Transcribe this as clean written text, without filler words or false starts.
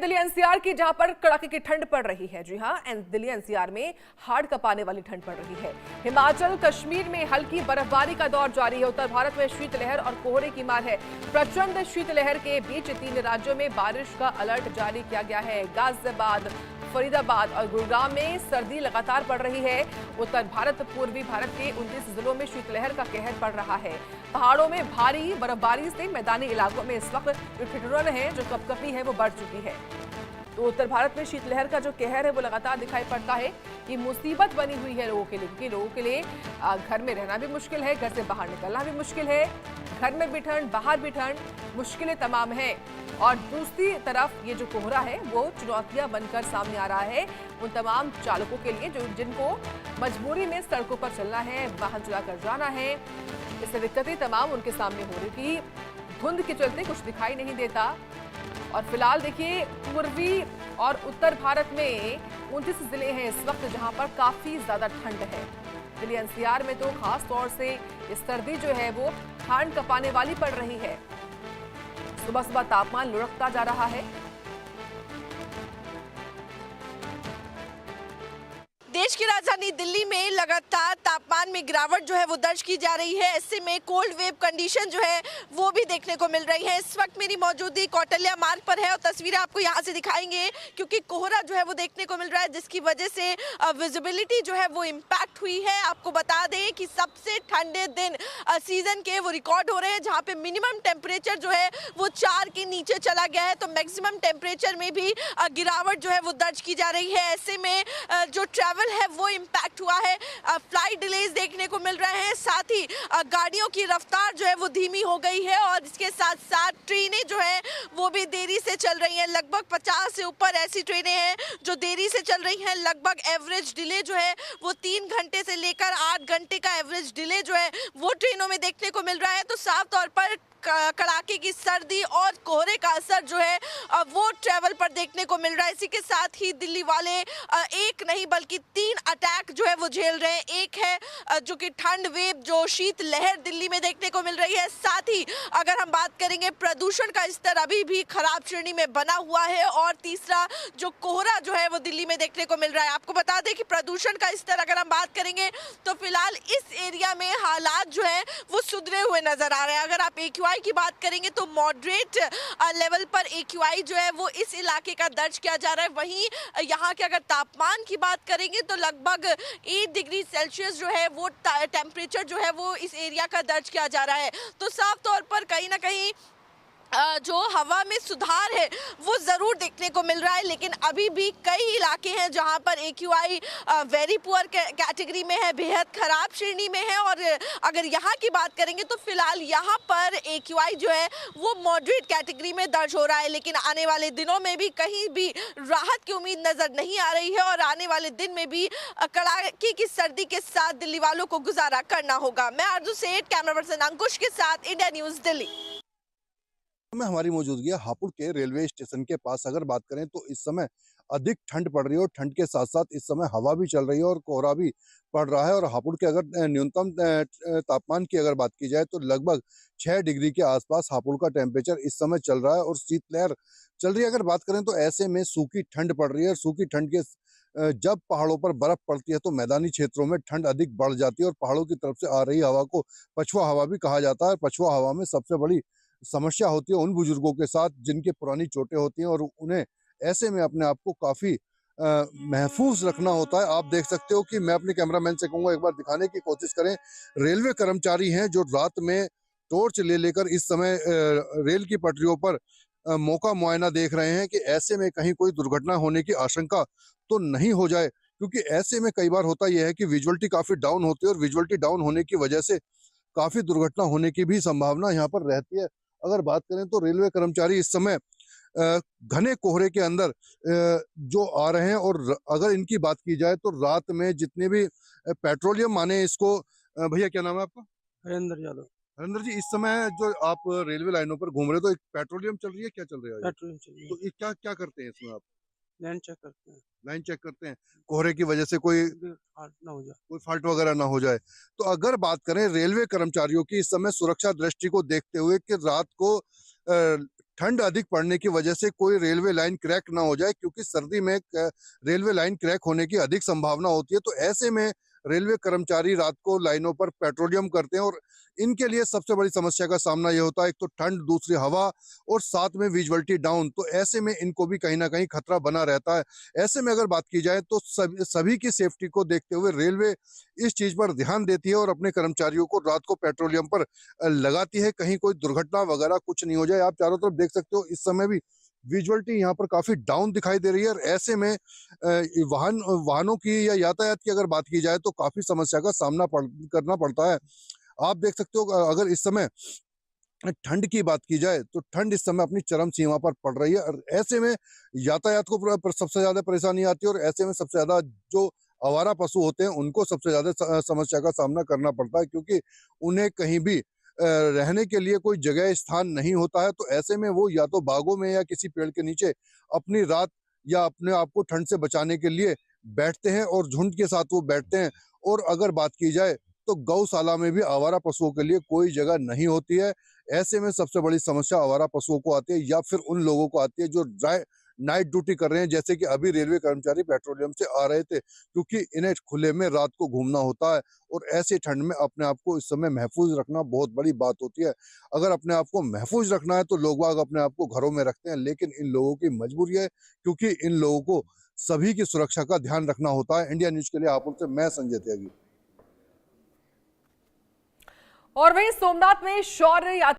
Delhi NCR की, जहां पर कड़ाके की ठंड पड़ रही है। जी हां, दिल्ली एनसीआर में हाड़ कपाने वाली ठंड पड़ रही है। हिमाचल कश्मीर में हल्की बर्फबारी का दौर जारी है। उत्तर भारत में शीतलहर और कोहरे की मार है। प्रचंड शीतलहर के बीच 3 राज्यों में बारिश का अलर्ट जारी किया गया है। गाजियाबाद, फरीदाबाद और गुड़गांव में सर्दी लगातार बढ़ रही है। उत्तर भारत, पूर्वी भारत के 29 जिलों में शीतलहर का कहर पड़ रहा है। पहाड़ों में भारी बर्फबारी से मैदानी इलाकों में इस वक्त जो ठिठुरन है, जो कपकपी है, वो बढ़ चुकी है। तो उत्तर भारत में शीतलहर का जो कहर है वो लगातार दिखाई पड़ता है। ये मुसीबत बनी हुई है लोगों के लिए, क्योंकि लोगों के लिए घर में रहना भी मुश्किल है, घर से बाहर निकलना भी मुश्किल है। घर में भी ठंड, बाहर भी ठंड, मुश्किलें तमाम हैं। और दूसरी तरफ ये जो कोहरा है वो चुनौतियां बनकर सामने आ रहा है उन तमाम चालकों के लिए जिनको मजबूरी में सड़कों पर चलना है, वाहन चलाकर जाना है। इससे दिक्कतें तमाम उनके सामने हो रही थी। धुंध के चलते कुछ दिखाई नहीं देता। और फिलहाल देखिए, पूर्वी और उत्तर भारत में 29 जिले हैं इस वक्त जहां पर काफी ज्यादा ठंड है। दिल्ली एनसीआर में तो खास तौर से इस सर्दी जो है वो हाड़ कपाने वाली पड़ रही है। सुबह सुबह तापमान लुढ़कता जा रहा है। देश की राजधानी दिल्ली में लगातार तापमान में गिरावट जो है वो दर्ज की जा रही है। ऐसे में कोल्ड वेव कंडीशन जो है वो भी देखने को मिल रही है। इस वक्त मेरी मौजूदगी कौटिल्य मार्ग पर है और तस्वीरें आपको यहाँ से दिखाएंगे, क्योंकि कोहरा जो है वो देखने को मिल रहा है, जिसकी वजह से विजिबिलिटी जो है वो इम्पैक्ट हुई है। आपको बता दें कि सबसे ठंडे दिन सीजन के वो रिकॉर्ड हो रहे हैं, जहाँ पे मिनिमम टेम्परेचर जो है वो 4 के नीचे चला गया है, तो मैक्सिमम टेम्परेचर में भी गिरावट जो है वो दर्ज की जा रही है। ऐसे में जो ट्रैवल है वो इम्पैक्ट हुआ है। फ्लाइट डिलेज देखने को मिल रहे हैं, साथ ही गाड़ियों की रफ्तार जो है वो धीमी हो गई है और इसके साथ साथ ट्रेनें जो है वो भी देरी से चल रही हैं। लगभग 50 से ऊपर ऐसी ट्रेनें हैं जो देरी से चल रही हैं। लगभग एवरेज डिले जो है वो 3 घंटे से लेकर 8 घंटे का एवरेज डिले जो है वो ट्रेनों में देखने को मिल रहा है। तो साफ तौर पर कड़ाके की सर्दी और कोहरे का असर जो है वो ट्रैवल पर देखने को मिल रहा है। इसी के साथ ही दिल्ली वाले एक नहीं बल्कि 3 अटैक जो है वो झेल रहे हैं। एक है जो कि ठंड वेव, जो शीत लहर दिल्ली में देखने को मिल रही है। साथ ही अगर हम बात करेंगे, प्रदूषण का स्तर अभी भी खराब श्रेणी में बना हुआ है। और तीसरा जो कोहरा जो है वो दिल्ली में देखने को मिल रहा है। आपको बता दें कि प्रदूषण का स्तर अगर हम बात करेंगे तो फिलहाल इस एरिया में हालात जो है वो सुधरे हुए नजर आ रहे हैं। अगर आप AQI की बात करेंगे तो मॉडरेट लेवल पर AQI जो है वो इस इलाके का दर्ज किया जा रहा है। वहीं यहाँ के अगर तापमान की बात करेंगे तो लगभग 8 डिग्री सेल्सियस जो है वो टेम्परेचर जो है वो इस एरिया का दर्ज किया जा रहा है। तो साफ तौर पर कहीं ना कहीं जो हवा में सुधार है वो ज़रूर देखने को मिल रहा है, लेकिन अभी भी कई इलाके हैं जहां पर AQI वेरी पुअर कैटेगरी में है, बेहद खराब श्रेणी में है। और अगर यहां की बात करेंगे तो फिलहाल यहां पर AQI जो है वो मॉडरेट कैटेगरी में दर्ज हो रहा है। लेकिन आने वाले दिनों में भी कहीं भी राहत की उम्मीद नज़र नहीं आ रही है और आने वाले दिन में भी कड़ाके की सर्दी के साथ दिल्ली वालों को गुजारा करना होगा। मैं आरजू सेठ, कैमरा पर्सन अंकुश के साथ, इंडिया न्यूज़ दिल्ली में हमारी मौजूदगी है हापुड़ के रेलवे स्टेशन के पास। अगर बात करें तो इस समय अधिक ठंड पड़ रही है और ठंड के साथ साथ इस समय हवा भी चल रही है और कोहरा भी पड़ रहा है। और हापुड़ के अगर न्यूनतम तापमान की अगर बात की जाए तो लगभग 6 डिग्री के आसपास हापुड़ का टेम्परेचर इस समय चल रहा है और शीतलहर चल रही है। अगर बात करें तो ऐसे में सूखी ठंड पड़ रही है। सूखी ठंड के जब पहाड़ों पर बर्फ पड़ती है तो मैदानी क्षेत्रों में ठंड अधिक बढ़ जाती है और पहाड़ों की तरफ से आ रही हवा को पछुआ हवा भी कहा जाता है। पछुआ हवा में सबसे बड़ी समस्या होती है उन बुजुर्गों के साथ जिनके पुरानी चोटें होती हैं और उन्हें ऐसे में अपने आप को काफी महफूज रखना होता है। आप देख सकते हो कि मैं अपने कैमरामैन से कहूंगा एक बार दिखाने की कोशिश करें। रेलवे कर्मचारी हैं जो रात में टॉर्च ले लेकर इस समय रेल की पटरियों पर मौका मुआयना देख रहे हैं कि ऐसे में कहीं कोई दुर्घटना होने की आशंका तो नहीं हो जाए, क्योंकि ऐसे में कई बार होता यह है कि विजुअलिटी काफी डाउन होती है और विजुअलिटी डाउन होने की वजह से काफी दुर्घटना होने की भी संभावना यहाँ पर रहती है। अगर बात करें तो रेलवे कर्मचारी इस समय घने कोहरे के अंदर जो आ रहे हैं और अगर इनकी बात की जाए तो रात में जितने भी पेट्रोलियम माने इसको, भैया क्या नाम है आपका? हरेंद्र यादव। हरेंद्र जी, इस समय जो आप रेलवे लाइनों पर घूम रहे हो तो एक पेट्रोलियम चल रही है, क्या चल रहा है? पेट्रोलिंग चलिए, तो ये क्या क्या करते हैं इसमें आप? लाइन चेक करते हैं, लाइन चेक करते हैं कोहरे की वजह से कोई फाल्ट ना हो जाए। फॉल्ट वगैरह ना हो जाए। तो अगर बात करें रेलवे कर्मचारियों की इस समय सुरक्षा दृष्टि को देखते हुए कि रात को ठंड अधिक पड़ने की वजह से कोई रेलवे लाइन क्रैक ना हो जाए, क्योंकि सर्दी में रेलवे लाइन क्रैक होने की अधिक संभावना होती है। तो ऐसे में रेलवे कर्मचारी रात को लाइनों पर पेट्रोलियम करते हैं और इनके लिए सबसे बड़ी समस्या का सामना ये होता है, एक तो ठंड, दूसरी हवा और साथ में विजिबिलिटी डाउन। तो ऐसे में इनको भी कहीं ना कहीं खतरा बना रहता है। ऐसे में अगर बात की जाए तो सभी की सेफ्टी को देखते हुए रेलवे इस चीज पर ध्यान देती है और अपने कर्मचारियों को रात को पेट्रोलियम पर लगाती है, कहीं कोई दुर्घटना वगैरह कुछ नहीं हो जाए। आप चारों तरफ देख सकते हो, इस समय भी विजुअलिटी यहाँ पर काफी डाउन दिखाई दे रही है और ऐसे में वाहनों की या यातायात की अगर बात की जाए तो काफी समस्या का सामना करना पड़ता है। आप देख सकते हो, अगर इस समय ठंड की बात की जाए तो ठंड इस समय अपनी चरम सीमा पर पड़ रही है और ऐसे में यातायात को सबसे ज्यादा परेशानी आती है और ऐसे में सबसे ज्यादा जो आवारा पशु होते हैं उनको सबसे ज्यादा समस्या का सामना करना पड़ता है, क्योंकि उन्हें कहीं भी रहने के लिए कोई जगह स्थान नहीं होता है। तो ऐसे में वो या तो बागों में या किसी पेड़ के नीचे अपनी रात या अपने आप को ठंड से बचाने के लिए बैठते हैं और झुंड के साथ वो बैठते हैं। और अगर बात की जाए तो गौशाला में भी आवारा पशुओं के लिए कोई जगह नहीं होती है। ऐसे में सबसे बड़ी समस्या आवारा पशुओं को आती है या फिर उन लोगों को आती है जो नाइट ड्यूटी कर रहे हैं, जैसे कि अभी रेलवे कर्मचारी पेट्रोलियम से आ रहे थे, क्योंकि इन्हें खुले में रात को घूमना होता है और ऐसे ठंड में अपने आप को इस समय महफूज रखना बहुत बड़ी बात होती है। अगर अपने आप को महफूज रखना है तो लोग बाग अपने आप को घरों में रखते हैं, लेकिन इन लोगों की मजबूरी है, क्योंकि इन लोगों को सभी की सुरक्षा का ध्यान रखना होता है। इंडिया न्यूज के लिए हापुड़ से मैं संजय त्यागी। और वहीं सोमनाथ में शौर्य